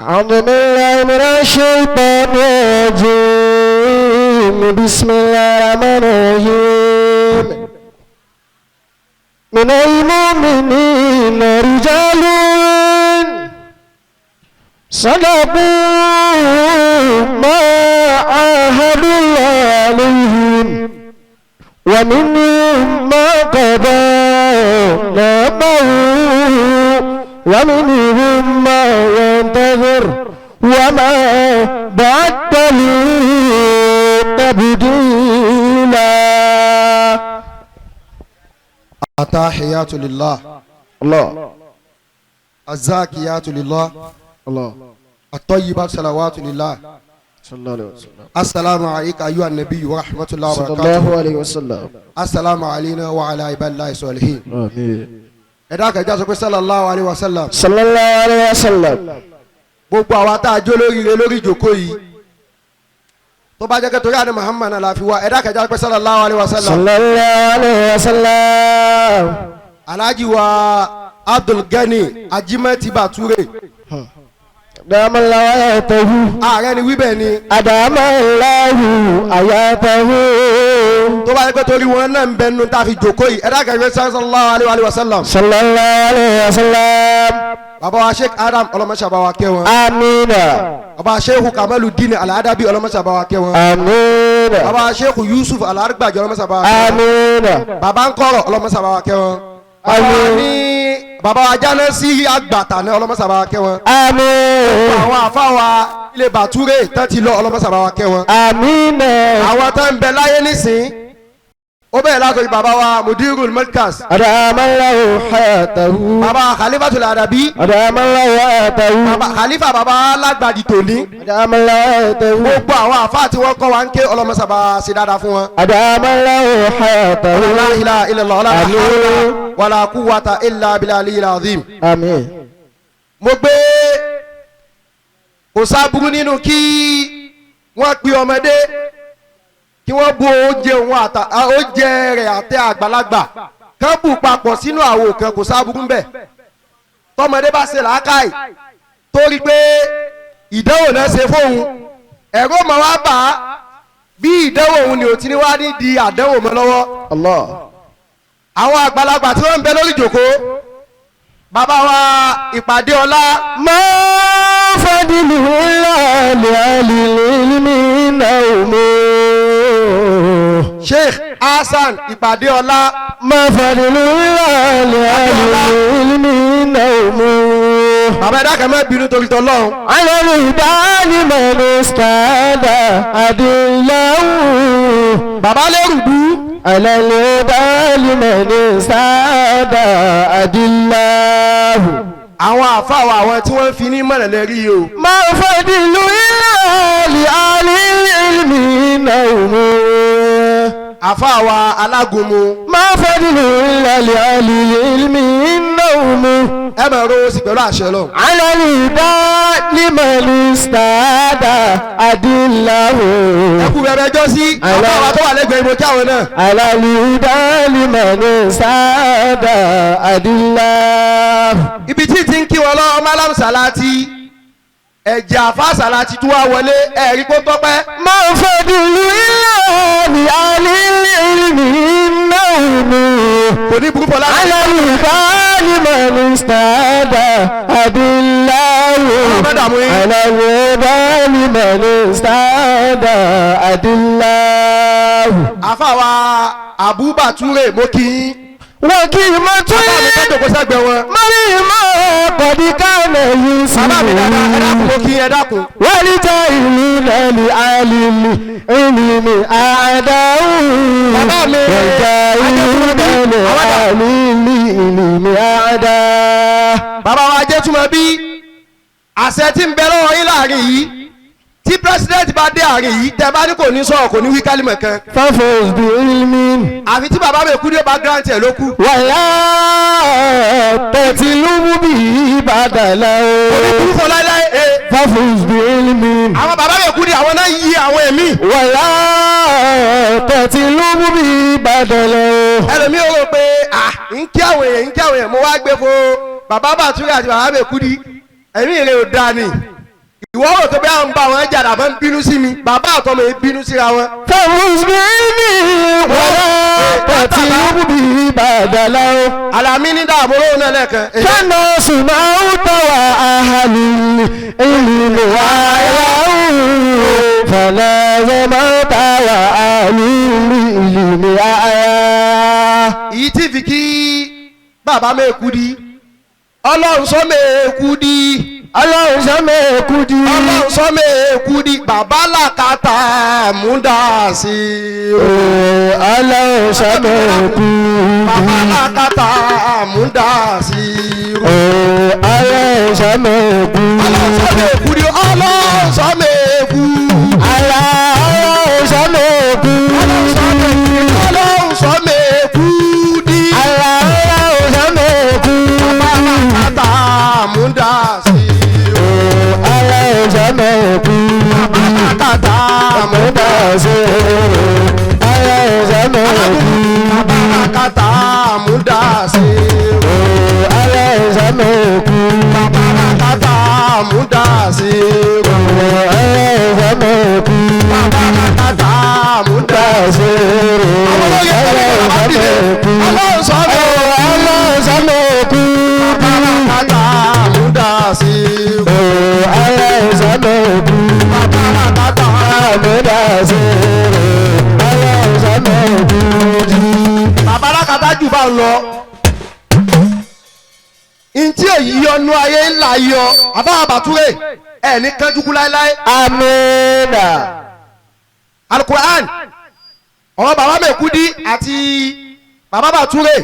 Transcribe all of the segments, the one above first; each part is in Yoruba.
أعوذ بالله من الشيطان الرجيم بسم الله الرحمن الرحيم من المؤمنين رجال صدقوا ما عاهدوا الله عليهم ومنهم ما قضى نحبه ومنهم ما ينتظر وما بدلوا تبديلا. التحيات لله الله الزاكيات لله الله الطيبات صلوات لله. صلى الله عليه وسلم. السلام عليك أيها النبي ورحمة الله صلى وبركاته. الله عليه وسلم. السلام علينا وعلى عباد الله الصالحين. آمين. ẹ̀dá kẹjá sọ pé sallallahu alayhi wa sallam. صلى الله عليه وسلم. gbogbo àwa tá a jó lóríire lórí ìjókòó yìí tó bá jẹ́ kí torí àná Muhammad náà la fi wá ẹ̀dá kẹjá pé sallallahu alayhi wa sallam. صلى الله عليه وسلم. alhaji wa Abdul Gani Ajimati Bature دام الله آياته ààrẹ ni wíbẹ̀ ni أدام الله آياته. tó bá jẹ́ pé torí wọn náà ń bẹ nínú tá a fi jókòó yìí ẹ̀dá kẹjá pé sallallahu alayhi wa sallam. صلى الله عليه وسلم. bàbá wa Sheikh Adam ọlọmọṣà bá wa kẹ́ wọn. آمين bàbá Sheikh Kamaluddin Al-Adabi ọlọmọṣà bá wa kẹ́ wọn. آمين bàbá Sheikh Yusuf Al-Argbàjì ọlọmọṣà bá wa kẹ́ wọn. آمين bàbá Nkọrọ ọlọmọṣà bá wa kẹ́ wọn. bàbá wa ní bàbá wa Jánásì Àgbàtà ní ọlọmọṣà bá wa kẹ́ wọn. آمين àwọn àfa wa ilé Bàtúrè tán ti lọ ọlọmọṣà bá wa kẹ́ wọn. آمين àwọn tó ń bẹ láyé nísìn ó bẹ̀rẹ̀ látọ̀rí bàbá wa Mudirul Markaz أدام الله حياته bàbá Khalifatul Adabi أدام الله حياته bàbá Khalifa bàbá Lágbàdì tòní أدام الله حياته gbogbo àwọn àfa tí wọ́n kọ́ wa ń ké ọlọmọṣà bá ṣe dáadáa fún wọn. أدام الله حياته. la ilaha illallah wala hawla wala quwwata illa billahil azim. آمين mo gbé kò sábúrú nínú kí wọ́n pe ọmọdé kí wọ́n bu oúnjẹ oúnjẹ rẹ̀ àti àgbàlagbà kán bù papọ̀ sínú àwo kan kò sábúrú ń bẹ̀ tọmọdé bá ṣe làákàyè torí pé ìdánwò náà ṣe fóun ẹ̀rọ mọ̀ wá bá a bí ìdánwò òun ni ò ti ní wá ní di àdánwò mọ́ lọ́wọ́. الله àwọn àgbàlagbà tí wọ́n ń bẹ lórí ìjòkó bàbá wa ìpàdé ọlá ما فضل الله لأهل العلم نومه. Sheikh Hasan ìpàdé ọlá ما فضل الله لأهل العلم نومه. bàbá ẹ̀dá kan máa bínú torí tọ́lọ́run. على الهدى لمن استهدى أدله. bàbá lérùbú على الهدى لمن استهدى أدله. àwọn àfáwà àwọn tí wọ́n fi ní mọ̀lẹ́lẹ́ rí o. ما فضل الله لأهل العلم نومه. àfáwà alágúnmu ما فضل الله لأهل العلم نومه. ẹ máa rówó sí pẹ̀lú àṣẹ lọ. على الهدى لمن استهدى أدله. ẹ kú bẹ̀rẹ̀ ẹjọ́ sí àfáwà tó wà lẹ́gbẹ̀ẹ́ ìbò kí àwọn náà. على الهدى لمن استهدى أدله. ibi tí ti ń kí wọn lọ ọmọ alámùsàlátì ẹ̀jẹ̀ àfa sàlátì tó wá wọlé ẹ̀rí kó tọ́pẹ́. ما فضل الله لأهل العلم نومه. kò ní burúkú ọlá. على الهدى لمن استهدى أدله. على الهدى لمن استهدى أدله. àfáwà Abubature mo kí yín. وكلمة bàbá mi tọ́jú kó sẹ́gbẹ̀ẹ́ wọn. مريم قد كان bàbá mi dáadáa ẹ dákun mo يسمع kí yín ẹ dákun. ولجاهلين لعالم علم أعداء bàbá mi والجاهلين لعالم علم أعداء. bàbá wa jẹ́ túmọ̀ bí àṣẹ tí ń bẹ lọ́wọ́ yín láàrin yìí tí pírẹsidẹ́ntì bá dé àárín yìí tẹ bá ní kò ní sọ̀rọ̀ kò ní wí kálímọ̀ kan ففوز بعلم àfi tí bàbá mi kú ní ọba gírántì ẹ̀ ló kú. ولا تتلو به بدلا kú fún láíláí ففوز بعلم àwọn bàbá mi kú ní àwọn náà yí àwọn ẹ̀mí. ولا تتلو به بدلا. ẹlòmíì ó rò pé ń kí àwọn èèyàn mo wá gbé fún bàbá Bàtúrè àti bàbá mi kú ní ẹ̀mí rẹ̀ ò dáa ni ìwọ rò pé bí àwọn ń bá wọn jà àbọ̀ ń bínú sí mi bàbá àtọmọ yìí bínú síra wọn. fàmùsùlùmí wàlá pàtí bùbí bàdàlà o. àlàmí ní dààmú lóhùn náà lẹ́ẹ̀kan. kánà sùnà ó tọwà àhàlì ìlú wàyà ó. fàlà yẹmọ tàwà àhàlì ìlú wàyà. èyí tí fi kí bàbá mẹ́ẹ̀kú di ọlọ́run sọ mẹ́ẹ̀kú di. ọlọ́run sọ mẹ́ẹ̀kú di. ọlọ́run sọ mẹ́ẹ̀kú di bàbá làkàtà múdà sí i. ọlọ́run sọ mẹ́ẹ̀kú di. bàbá làkàtà múdà sí i. ọlọ́run sọ mẹ́ẹ̀kú di. ọlọ́run sọ mẹ́ẹ̀kú di ọlọ́run sọ mẹ́ẹ̀kú. ọlọ́run sọ mẹ́ẹ̀kú di. ọlọ́run sọ mẹ́ẹ̀kú di. ọlọ́run sọ mẹ́ẹ̀kú di. bàbá làkàtà múdà sí i. ọlọ́run sọ mẹ́ẹ̀kú di. làkàtà múdà sí i. ọlọ́run sọ mẹ́ẹ̀kú di. bàbá làkàtà múdà sí i. ọlọ́run sọ mẹ́ẹ̀kú di. bàbá làkàtà múdà sí i. ọlọ́run sọ mẹ́ẹ̀kú di. bàbá làkàtà múdà sí i. ọlọ́run sọ mẹ́ẹ̀kú. bàbá làkàtà múdà sí i. bàbá làkàtà jù bá ń lọ. ntí èyí yọnu ayé ńlá yọ àbá àbàtúrè ẹ ní kánjúkú láéláé. Amina. alukur'an ọ̀rọ̀ bàbá mẹ́kúdí àti bàbá bàtúrè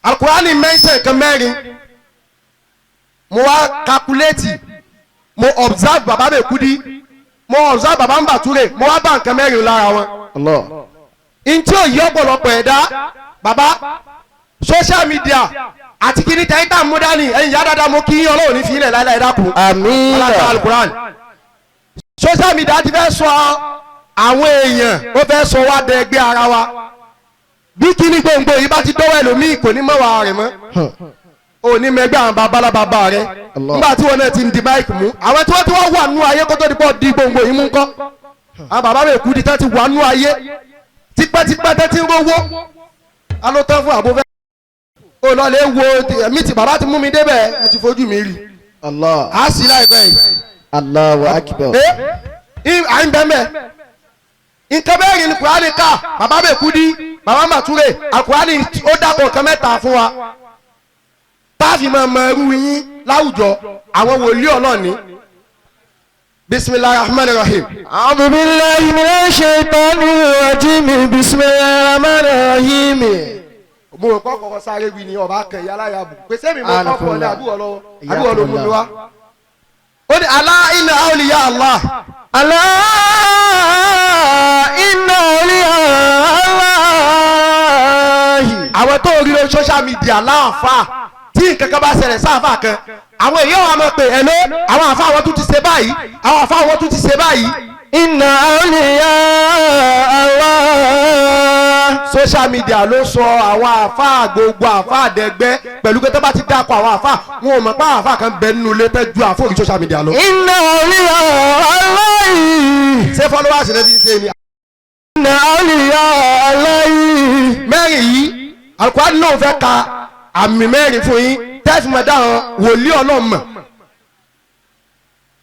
alukur'an mẹ́sẹ̀ kan mẹ́rin mo wá kakuléètì mo observe bàbá mẹ́kúdí mo observe bàbá bàtúrè mo wá bá nǹkan mẹ́rin lára wọn. Allah. ntí òyì ọ̀pọ̀lọpọ̀ ẹ̀dá bàbá social media àti kí ní tẹ́ńtà mú dání ẹ̀yìn yá dáadáa mo kí ọlọ́run ní fi ilẹ̀ láìláì dákun. Amina. ọlọ́run alukur'an social media ti fẹ́ sọ àwọn èèyàn ó fẹ́ sọ wá dẹ ẹgbẹ́ ara wa bí kíní gbòǹgbò yìí bá ti dọ́wọ́ ẹlòmíì kò ní mọ́wàá rẹ̀ mọ́ ò ní mẹgbẹ́ àwọn babalaba rẹ̀ nígbà tí wọn náà ti ń di máìkì mú àwọn tí wọ́n ti wá wà nú ayé kó tó di pọ̀ di gbòǹgbò yìí mú ńkọ́ àwọn bàbá mi kú di tán ti wà nú ayé tipẹ́tipẹ́ tán ti ń rówó alótán fún àbúfẹ́ ó lọ lè wo ẹ̀mí tí bàbá ti mú mi débẹ̀ mo ti fojú mi rí Allah. á sí láìpẹ́ yìí. Allahu akbar. à ń bẹ́ẹ̀ nǹkan mẹ́rin ni kùránì ká bàbá mẹ́kúdí bàbá màtúrè àkùránì ó dàpọ̀ nǹkan mẹ́ta fún wa táàfin máa mọ ẹrú yín láwùjọ àwọn wòlíì ọlọ́ọ̀ni bisimilahi rahman rahim. A'udhu billahi minash shaitanir rajim. Bismillahir rahmanir rahim. mo rò pọ́ kọ́kọ́ sáré wí ni ọba kan ìyá láyà bù pèsè mi mo kọ́ fún ọ ní àbúrò lọ́wọ́ àbúrò ló mú mi wá. ó ní alá inna awliya Allah. Alá inna awliya Allahi. àwọn tó rí lórí social media láǹfà tí nǹkan kan bá ṣẹlẹ̀ sáǹfà kan àwọn èèyàn wa mọ̀ pé ẹ̀ló àwọn àfa àwọn tún ti ṣe báyìí àwọn àfa àwọn tún ti ṣe báyìí. Inna awliya Allah. social media ló sọ àwọn àfa gbogbo àfa àdẹgbẹ́ pẹ̀lú pé tó bá ti dákọ̀ àwọn àfa wọn ò mọ̀ pé àwọn àfa kan bẹ nínú ilé tẹ́ ju àfọ̀rí social media lọ. Inna awliya Allahi. ṣé followers rẹ fi ń ṣe ni. Inna awliya Allahi. mẹ́rin yìí Al-Qur'an náà fẹ́ ka àmì mẹ́rin fún yín tẹ́sí mọ̀ dáhùn wòlíì ọlọ́mọ.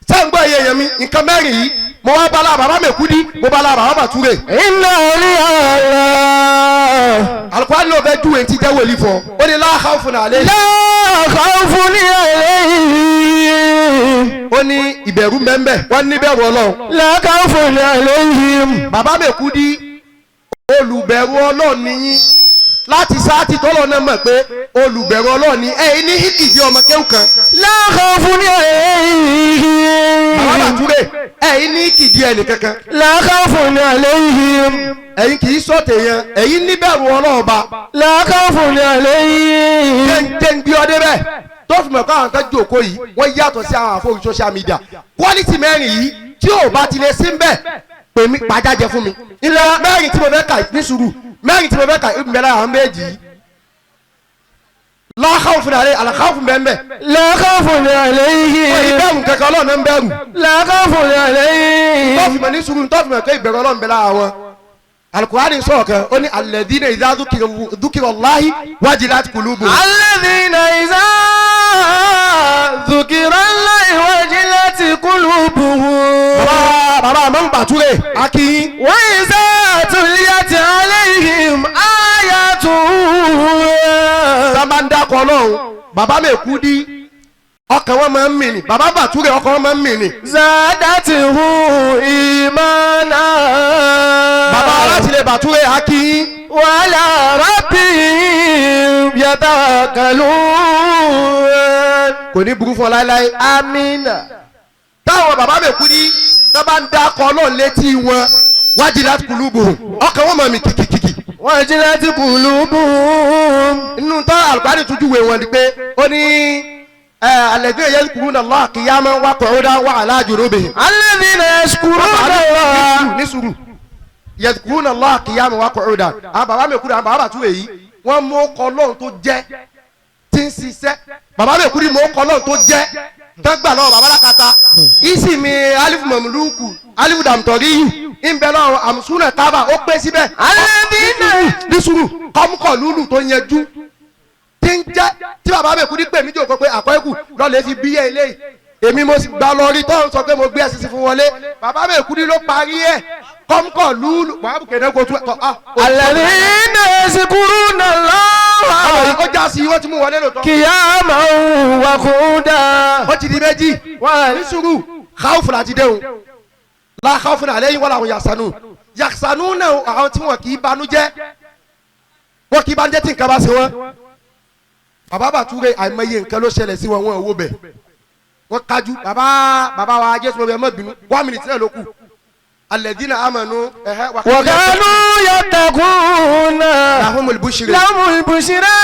sẹ́ǹgbọ́ iye yẹn mi nǹkan mẹ́rin yìí mo wá bala bàbá mẹ́kúdí mo bala bàbá bàtúrè. Inna awliya Allah. Al-Qur'an náà fẹ́ júwe ti jẹ́ wòlíì fún ọ ó ní la khawfun alayhim. La khawfun alayhim. ó ní ìbẹ̀rù mẹ́mbẹ́ wọ́n ní bẹ̀rù ọlọ́run. La khawfun alayhim. bàbá mẹ́kúdí olùbẹ̀rù ọlọ́run ni yín láti sáàtì tọ́lọ̀ náà mọ̀ pé olùbẹ̀rù ọlọ́run ni ẹ̀yin ní ìdí ọmọ kéwù kan. La khawfun alayhim. bàbá bàtúrè ẹ̀yin ní ìdí ẹnì kankan. La khawfun alayhim. ẹ̀yin kì í sọ̀tẹ̀ yẹn ẹ̀yin níbẹ̀rù ọlọ́run ba. La khawfun alayhim. jẹ́ ń gbé ọdẹ bẹ́ẹ̀ tó fi mọ̀ pé àwọn kan jòkó yìí wọ́n yàtọ̀ sí àwọn àfọwọ́ social media quality mẹ́rin yìí tí ò bá ti lè sí ń bẹ̀ pè mí pàjájẹ fún mi. ilẹ̀ mẹ́rin tí mo fẹ́ kà ní sùúrù mẹ́rin tí mo fẹ́ kà ń bẹ̀rẹ̀ àwọn méjì yìí la khawfun alayhim al-khawfu bẹ́ẹ̀ لا خوف عليهم ìbẹ̀rù kankan ọlọ́run ń bẹ̀rù لا خوف عليهم tọ́fìmọ̀ ní sùúrù tọ́fìmọ̀ pé ìbẹ̀rù ọlọ́run bẹ̀ lára wọn alukurani sọ̀rọ̀ kan ó ní alladhina idha dhukira Allahi wajilat qulubuhum. الذين إذا ذكر الله وجلت قلوبهم bàbá àmọ́ ń bàtúrè akínyín. وإذا تليت عليهم آياته sábà ń dákọ̀ ọlọ́run bàbá mẹ́kú dí ọkàn wọn máa ń mì ní bàbá bàtúrè ọkàn wọn máa ń mì ní. زادته إيمانا bàbá aláti lè bàtúrè akínyín. وعلى ربهم يتوكلون kò ní burú fún ọ láéláé. آمين. táwọn bàbá mẹ́kú dí sábà ń dákọ̀ ọlọ́run létí wọn wajilat qulubuhum ọkàn wọn máa mì kìkìkìkì. وجلت قلوبهم inú tán alùpàdé tuntun wé wọn ni pé ó ní alladhina yadhkuruna Allaha qiyaman wa qu'udan wa ala junubihim. الذين يشكرون الله ní sùúrù yadhkuruna Allaha qiyaman wa qu'udan. àwọn bàbá mi kúrò àwọn bàbá bàtú èyí wọ́n mú ọkọ̀ lọ́run tó jẹ́ tí ń ṣiṣẹ́ bàbá mi kúrò mú ọkọ̀ lọ́run tó jẹ́ tẹ́gbà lọ́wọ́ bàbá lákàtà ìsìnmi alifu mamluku alifu dàmtọ̀ríyù ìbẹ̀ lọ́wọ́ àmùsùnà tábà ó pé síbẹ̀. الذين ní sùúrù kọ́mùkọ̀ lùlù tó yẹjú tí ń jẹ́ tí bàbá mi kú ní pè mí jòkó pé àkọ́kù lọ́lẹ̀ fi bí eléyìí èmi mo sì gba lọ rí tó ń sọ pé mo gbé ẹsẹ̀ fún wọlé bàbá mi kú ní ló parí ẹ̀ kọ́mùkọ̀ lùlù wàá kẹ̀dẹ́ kó tún الذين يذكرون الله ó já sí wọ́n ti mú wọlé lòtọ́. قياما وقعودا ó ti di méjì ní sùúrù káwùfù láti dé o la káwùfù náà lẹ́yìn wọ́n làwọn yàsánú náà àwọn tí wọ́n kì í banújẹ́ wọ́n kì í banújẹ́ tí nǹkan bá ṣe wọ́n. bàbá bàtúrè àìmọye nǹkan ló ṣẹlẹ̀ sí wọn wọn ò wò bẹ̀ wọ́n kájú bàbá wa jésù bẹ́ẹ̀ mọ́ bínú 1 minute náà ló kù alladhina amanu وكانوا يتقون lahumul bushra لهم البشرى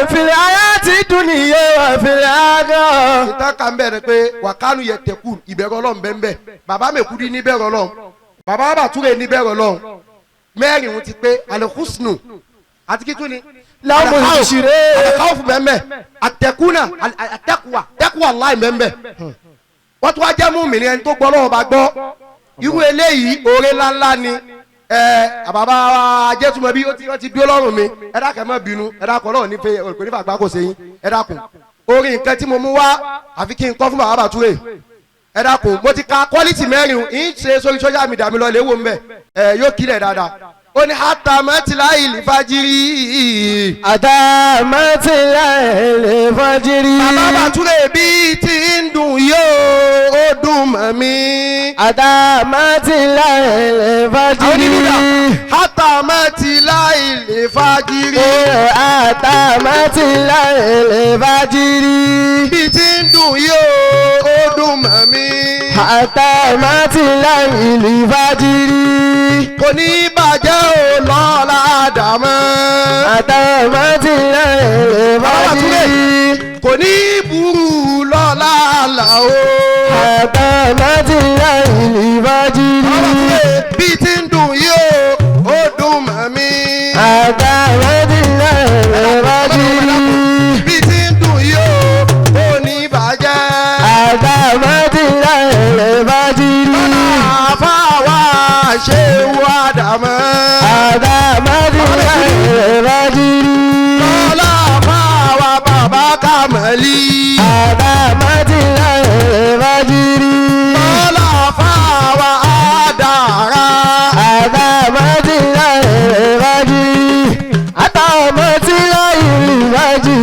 في الحياة الدنيا وفي الآخرة. ìtàkà ń bẹ̀rẹ̀ pé wàkánu yẹ tẹ̀kù ìbẹ̀rù ọlọ́run bẹ́ẹ̀ bàbá mẹ́kúndín ní bẹ̀rù ọlọ́run bàbá bàtúrè ní bẹ̀rù ọlọ́run mẹ́rin wọn ti pé alẹ́kùsùnù àti kí tún ni. لهم البشرى alẹ́kàwọ́fù bẹ́ẹ̀ àtẹ̀kùnà tẹ́kùwà láì bẹ́ẹ̀ wọ́n tún wá jẹ́ mú mi ní ẹni tó gbọ́ lọ́wọ́ bá gbọ́ irú eléyìí oore ńláńlá ni àbàbà ajẹ́tùmọ̀ bí ó ti dúró lọ́rùn mi ẹ dákẹ́ mọ́ bínú ẹ dákọ̀ náà ní pé olùkọ́ nífà gbá kò sẹ́yìn ẹ dákun orin nǹkan tí mo mú wá àfi kí n kọ́ fún bàbá bàtúrè ẹ dákun mo ti ka quality mẹ́rin ń ṣe sórí social media mi lọ léwo mbẹ yóò kílẹ̀ dáadáa ó ní hatamẹ́tìlá ìlú fàjírí. hatamẹ́tìlá ìlú fàjírí. bàbá bàtúrè bíi ti ń dùn yóò ó dùn mọ́ mi. hatamẹ́tìlá ìlú fàjírí. hatamẹ́tìlá ìlú fàjírí. hatamẹ́tìlá ìlú fàjírí. bíi ti ń dùn yóò ó dùn mọ́ mi. hatamẹ́tìlá ìlú fàjírí. kò ní bàjẹ́ ò lọ́la dàmọ́. hatamẹ́tìlá ìlú fàjírí. kò ní burú lọ́la là o. hatamẹ́tìlá ìlú fàjírí. bí ti ń dùn yìí ó dùn mọ́ mi. hatamẹ́tìlá ìlú fàjírí. bí ti ń dùn yìí ó ní bàjẹ́. hatamẹ́tìlá ìlú fàjírí. àfàwà ṣe wà dàmọ́. hatamẹ́tìlá ìlú fàjírí. lọ́la àfàwà bàbá kàmẹ́lì. hatamẹ́tìlá ìlú fàjírí. lọ́la àfàwà àdàrà. hatamẹ́tìlá ìlú fàjírí. hatamẹ́tìlá ìlú fàjírí.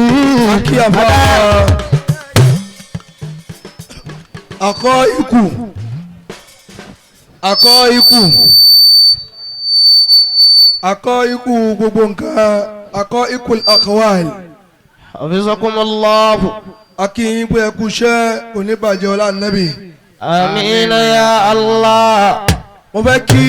akọ ikú gbogbo nǹkan akọ ikú akwal hafizakumullahu. akínyìn pé ẹkú iṣẹ́ oníbàjẹ́ ọlá nàbì. amina ya Allah. mo fẹ́ kí